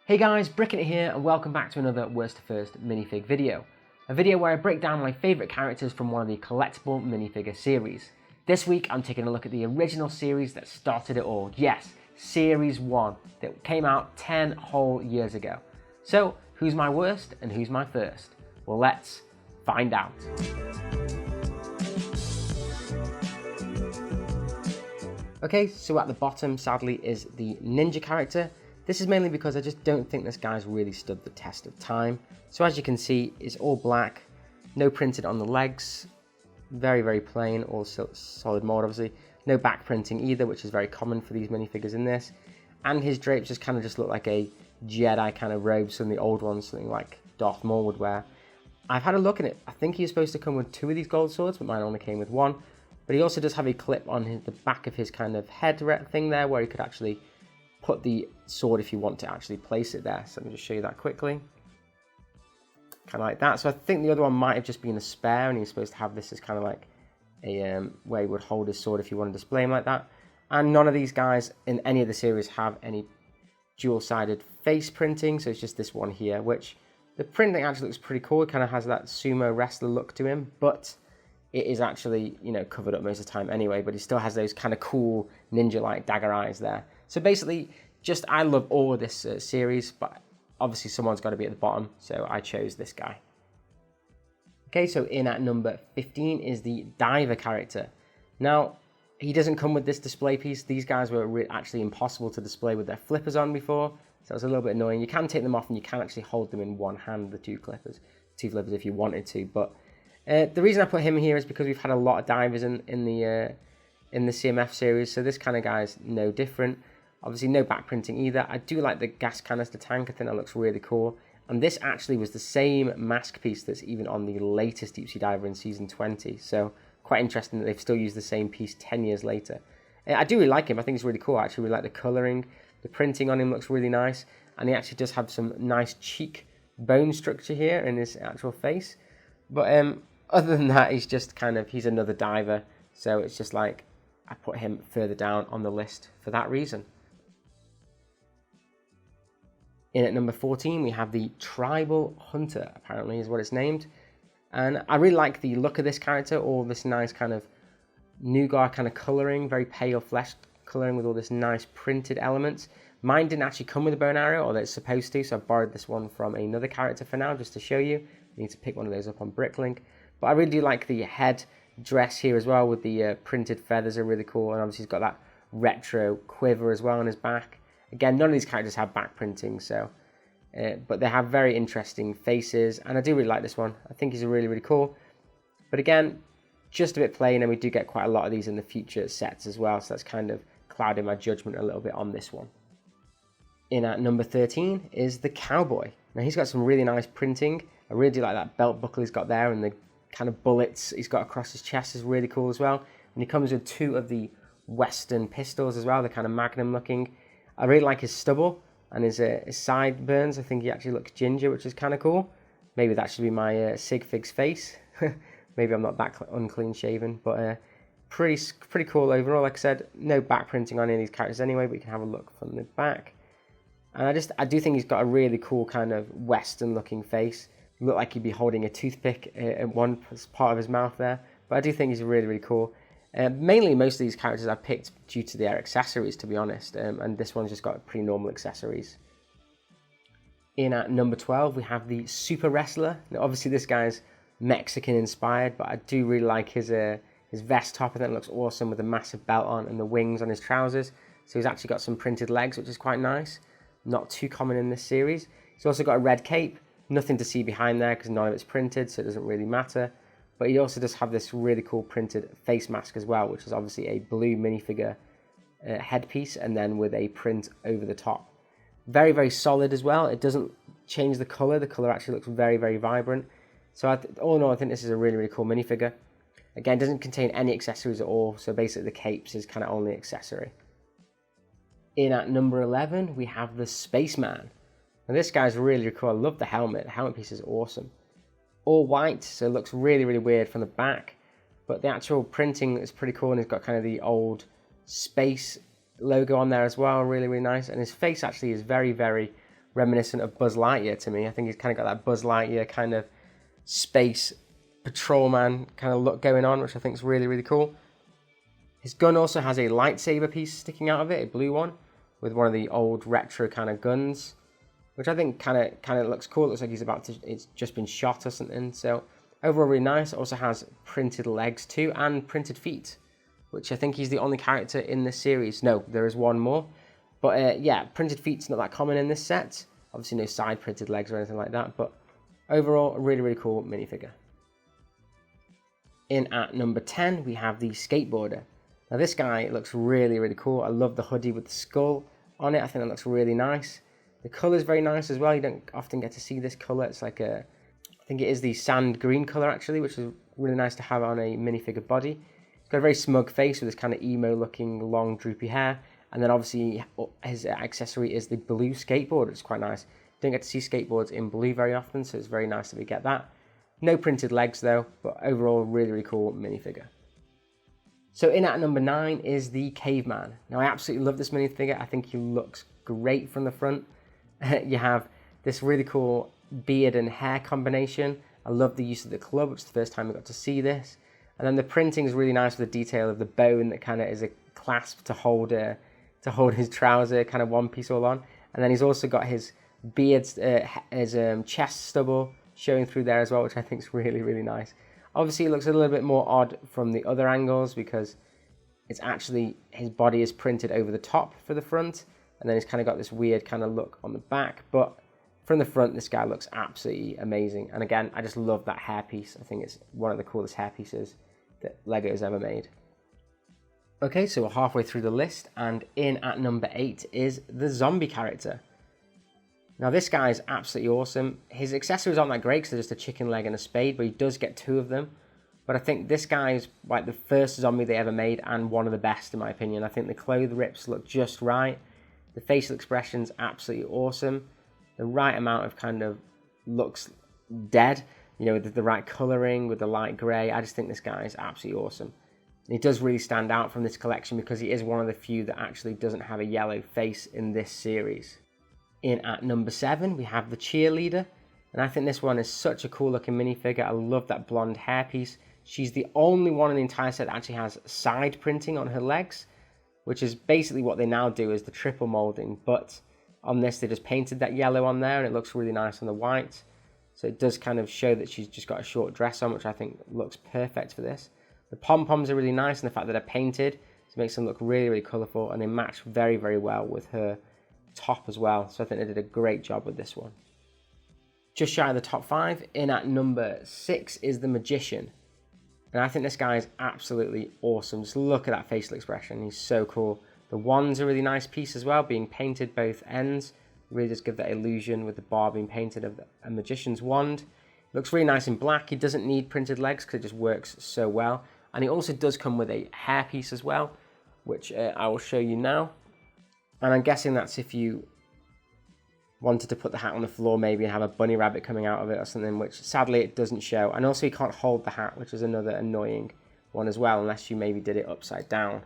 Hey guys, brickinit here and welcome back to another Worst to First minifig video. A video where I break down my favourite characters from one of the collectible minifigure series. This week I'm taking a look at the original series that started it all. Yes, Series 1 that came out 10 whole years ago. So, who's my worst and who's my first? Well, let's find out. Okay, so at the bottom, sadly, is the ninja character. This is mainly because I just don't think this guy's really stood the test of time. So as you can see, it's all black, no printed on the legs, very plain, all solid mold obviously. No back printing either, which is very common for these minifigures in this. And his drapes just kind of look like a Jedi kind of robe, some of the old ones, something like Darth Maul would wear. I've had a look at it. I think he was supposed to come with 2 of these gold swords, but mine only came with 1. But he also does have a clip on the back of his kind of head thing there, where he could actually put the sword if you want to actually place it there. So let me just show you that quickly. Kind of like that. So I think the other one might have just been a spare, and he's supposed to have this as kind of like a where he would hold his sword if you want to display him like that. And none of these guys in any of the series have any dual-sided face printing, so it's just this one here, which the printing actually looks pretty cool. It kind of has that sumo wrestler look to him, but it is actually, you know, covered up most of the time anyway, but he still has those kind of cool ninja-like dagger eyes there. So basically, just I love all of this series, but obviously someone's got to be at the bottom, so I chose this guy. Okay, so in at number 15 is the diver character. Now, he doesn't come with this display piece. These guys were actually impossible to display with their flippers on before, so it was a little bit annoying. You can take them off and you can actually hold them in one hand, the two flippers if you wanted to, but the reason I put him here is because we've had a lot of divers in the CMF series, so this kind of guy is no different. Obviously no back printing either. I do like the gas canister tank. I think that looks really cool. And this actually was the same mask piece that's even on the latest Deep Sea Diver in Season 20. So quite interesting that they've still used the same piece 10 years later. I do really like him. I think it's really cool. I actually really like the colouring. The printing on him looks really nice. And he actually does have some nice cheek bone structure here in his actual face. But other than that, he's just he's another diver. So it's just like, I put him further down on the list for that reason. In at number 14, we have the Tribal Hunter, apparently is what it's named. And I really like the look of this character, all this nice kind of nougat kind of colouring, very pale flesh colouring with all this nice printed elements. Mine didn't actually come with a bow and arrow, although it's supposed to, so I borrowed this one from another character for now, just to show you. I need to pick one of those up on Bricklink. But I really do like the head dress here as well, with the printed feathers are really cool, and obviously he's got that retro quiver as well on his back. Again, none of these characters have back printing, so but they have very interesting faces, and I do really like this one. I think he's really cool. But again, just a bit plain, and we do get quite a lot of these in the future sets as well, so that's kind of clouding my judgment a little bit on this one. In at number 13 is the Cowboy. Now he's got some really nice printing. I really do like that belt buckle he's got there, and the kind of bullets he's got across his chest is really cool as well. And he comes with 2 of the Western pistols as well, the kind of Magnum looking. I really like his stubble and his sideburns. I think he actually looks ginger, which is kind of cool. Maybe that should be my Sig Fig's face. Maybe I'm not that unclean shaven, but pretty cool overall. Like I said, no back printing on any of these characters anyway, but you can have a look from the back. And I do think he's got a really cool kind of Western looking face. Look like he'd be holding a toothpick in one part of his mouth there. But I do think he's really cool. Mainly, most of these characters I picked due to their accessories, to be honest, and this one's just got pretty normal accessories. In at number 12, we have the Super Wrestler. Now, obviously, this guy's Mexican-inspired, but I do really like his vest top. I think it looks awesome with the massive belt on and the wings on his trousers. So he's actually got some printed legs, which is quite nice. Not too common in this series. He's also got a red cape. Nothing to see behind there because none of it's printed, so it doesn't really matter. But he also does have this really cool printed face mask as well, which is obviously a blue minifigure headpiece and then with a print over the top. Very solid as well. It doesn't change the colour. The colour actually looks very vibrant. So all in all, I think this is a really cool minifigure. Again, doesn't contain any accessories at all, so basically the capes is kind of only accessory. In at number 11, we have the Spaceman. Now this guy's really cool. I love the helmet. The helmet piece is awesome. All white, so it looks really weird from the back, but the actual printing is pretty cool, and it's got kind of the old space logo on there as well, really nice. And his face actually is very reminiscent of Buzz Lightyear to me. I think he's kind of got that Buzz Lightyear kind of space patrolman kind of look going on, which I think is really, really cool. His gun also has a lightsaber piece sticking out of it, a blue one, with one of the old retro kind of guns, which I think kind of looks cool. It looks like it's just been shot or something. So overall really nice. It also has printed legs too, and printed feet, which I think he's the only character in this series. No, there is one more. But yeah, printed feet's not that common in this set. Obviously no side printed legs or anything like that, but overall a really, really cool minifigure. In at number 10, we have the Skateboarder. Now this guy looks really, really cool. I love the hoodie with the skull on it. I think it looks really nice. The colour is very nice as well. You don't often get to see this colour. It's like I think it is the sand green colour actually, which is really nice to have on a minifigure body. He's got a very smug face with this kind of emo looking long droopy hair. And then obviously his accessory is the blue skateboard. It's quite nice. Don't get to see skateboards in blue very often, so it's very nice that we get that. No printed legs though, but overall really, really cool minifigure. So in at number 9 is the Caveman. Now I absolutely love this minifigure. I think he looks great from the front. You have this really cool beard and hair combination. I love the use of the club, which is the first time we got to see this. And then the printing is really nice with the detail of the bone that kind of is a clasp to hold his trouser, kind of one piece all on. And then he's also got his beard, his chest stubble showing through there as well, which I think is really, really nice. Obviously, it looks a little bit more odd from the other angles because it's actually, his body is printed over the top for the front, and then he's kind of got this weird kind of look on the back. But from the front, this guy looks absolutely amazing. And again, I just love that hairpiece. I think it's one of the coolest hairpieces that LEGO has ever made. Okay, so we're halfway through the list, and in at number 8 is the zombie character. Now this guy is absolutely awesome. His accessories aren't that great because they're just a chicken leg and a spade, but he does get 2 of them. But I think this guy is like the first zombie they ever made and one of the best in my opinion. I think the clothes rips look just right. The facial expression's absolutely awesome. The right amount of kind of looks dead, you know, with the right colouring, with the light grey. I just think this guy is absolutely awesome. And he does really stand out from this collection because he is one of the few that actually doesn't have a yellow face in this series. In at number 7, we have the Cheerleader. And I think this one is such a cool looking minifigure. I love that blonde hairpiece. She's the only one in the entire set that actually has side printing on her legs, which is basically what they now do is the triple molding. But on this, they just painted that yellow on there and it looks really nice on the white. So it does kind of show that she's just got a short dress on, which I think looks perfect for this. The pom-poms are really nice, and the fact that they're painted, so it makes them look really, really colourful, and they match very, very well with her top as well. So I think they did a great job with this one. Just shy of the top 5, in at number 6 is the Magician. And I think this guy is absolutely awesome. Just look at that facial expression. He's so cool. The wand's a really nice piece as well, being painted both ends. Really does give that illusion with the bar being painted of a magician's wand. Looks really nice in black. He doesn't need printed legs because it just works so well. And he also does come with a hairpiece as well, which I will show you now. And I'm guessing that's if you wanted to put the hat on the floor maybe and have a bunny rabbit coming out of it or something, which sadly it doesn't show. And also you can't hold the hat, which is another annoying one as well, unless you maybe did it upside down.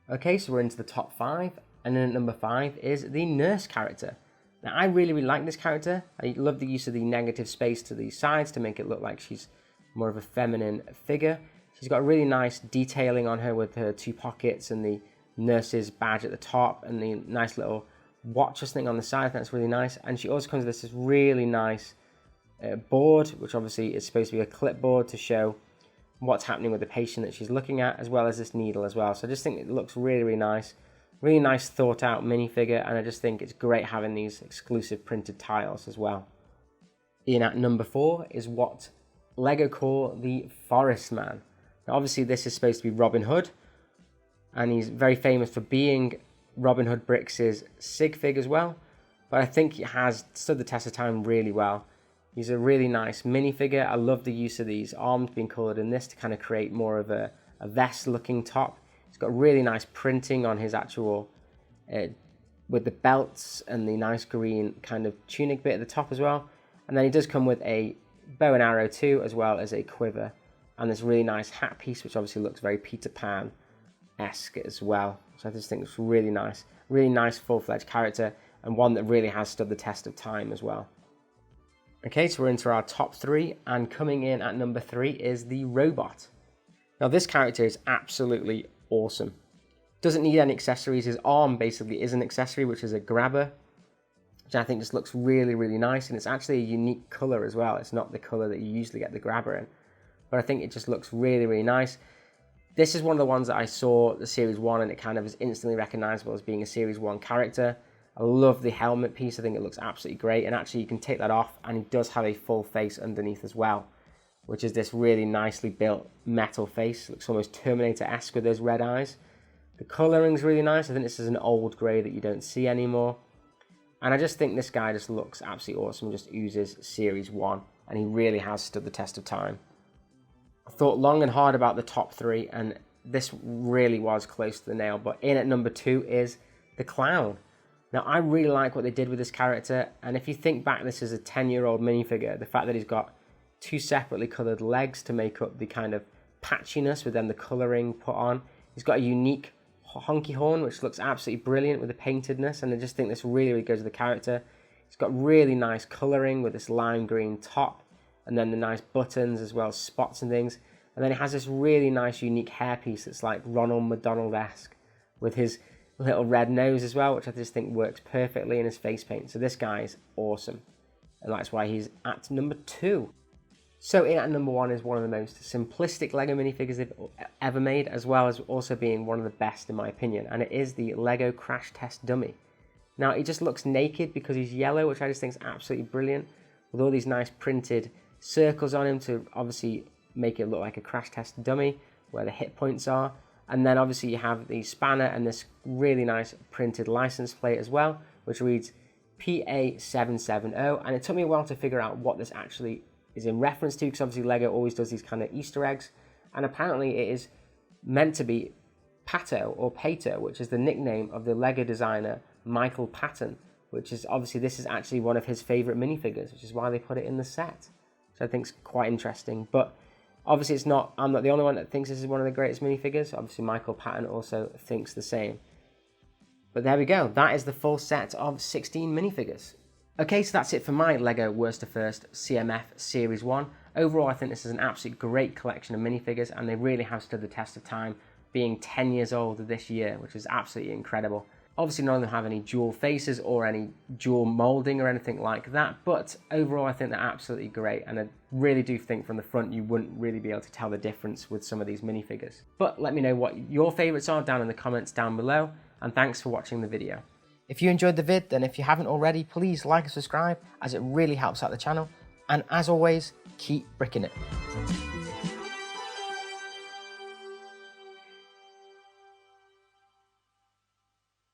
Okay, so we're into the top 5, and then at number 5 is the nurse character. Now I really, really like this character. I love the use of the negative space to the sides to make it look like she's more of a feminine figure. She's got a really nice detailing on her with her 2 pockets and the nurse's badge at the top and the nice little watch or something on the side. I think that's really nice. And she also comes with this really nice board, which obviously is supposed to be a clipboard to show what's happening with the patient that she's looking at, as well as this needle as well. So I just think it looks really, really nice. Really nice thought out minifigure, and I just think it's great having these exclusive printed tiles as well. In at number 4 is what LEGO call the Forest Man. Now obviously this is supposed to be Robin Hood, and he's very famous for being Robin Hood Bricks' sig fig as well, but I think he has stood the test of time really well. He's a really nice minifigure. I love the use of these arms being coloured in this to kind of create more of a vest looking top. He's got really nice printing on his actual, with the belts and the nice green kind of tunic bit at the top as well. And then he does come with a bow and arrow too, as well as a quiver. And this really nice hat piece, which obviously looks very Peter Pan-esque as well. So I just think it's really nice full-fledged character. and one that really has stood the test of time as well. Okay, so we're into our top 3, and coming in at number 3 is the robot. Now this character is absolutely awesome. Doesn't need any accessories. His arm basically is an accessory, which is a grabber, which I think just looks really, really nice, and it's actually a unique color as well. It's not the color that you usually get the grabber in, but I think it just looks really, really nice. This is one of the ones that I saw the Series 1, and it kind of is instantly recognizable as being a Series 1 character. I love the helmet piece. I think it looks absolutely great, and actually you can take that off, and he does have a full face underneath as well, which is this really nicely built metal face. It looks almost Terminator-esque with those red eyes. The coloring's really nice. I think this is an old grey that you don't see anymore. And I just think this guy just looks absolutely awesome, just oozes Series 1, and he really has stood the test of time. I thought long and hard about the top 3, and this really was close to the nail, but in at number 2 is the Clown. Now, I really like what they did with this character, and if you think back, this is a 10-year-old minifigure. The fact that he's got 2 separately coloured legs to make up the kind of patchiness with then the colouring put on. He's got a unique honky horn, which looks absolutely brilliant with the paintedness, and I just think this really, really goes with the character. He's got really nice colouring with this lime green top, and then the nice buttons as well as spots and things. And then it has this really nice unique hairpiece that's like Ronald McDonald-esque with his little red nose as well, which I just think works perfectly in his face paint. So this guy is awesome, and that's why he's at number 2. So in at number 1 is one of the most simplistic LEGO minifigures they've ever made, as well as also being one of the best in my opinion, and it is the LEGO Crash Test Dummy. Now he just looks naked because he's yellow, which I just think is absolutely brilliant, with all these nice printed circles on him to obviously make it look like a crash test dummy where the hit points are. And then obviously you have the spanner and this really nice printed license plate as well, which reads PA770. And it took me a while to figure out what this actually is in reference to, because obviously LEGO always does these kind of Easter eggs. And apparently it is meant to be Pato or Pato, which is the nickname of the LEGO designer Michael Patton, which is obviously this is actually one of his favorite minifigures, which is why they put it in the set. So I think it's quite interesting. But obviously it's not, I'm not the only one that thinks this is one of the greatest minifigures. Obviously Michael Patton also thinks the same. But there we go. That is the full set of 16 minifigures. Okay, so that's it for my LEGO Worst to First CMF Series 1. Overall, I think this is an absolutely great collection of minifigures, and they really have stood the test of time, being 10 years old this year, which is absolutely incredible. Obviously, none of them have any dual faces or any dual molding or anything like that, but overall, I think they're absolutely great, and I really do think from the front you wouldn't really be able to tell the difference with some of these minifigures. But let me know what your favourites are down in the comments down below, and thanks for watching the video. If you enjoyed the vid, then if you haven't already, please like and subscribe, as it really helps out the channel, and as always, keep bricking it.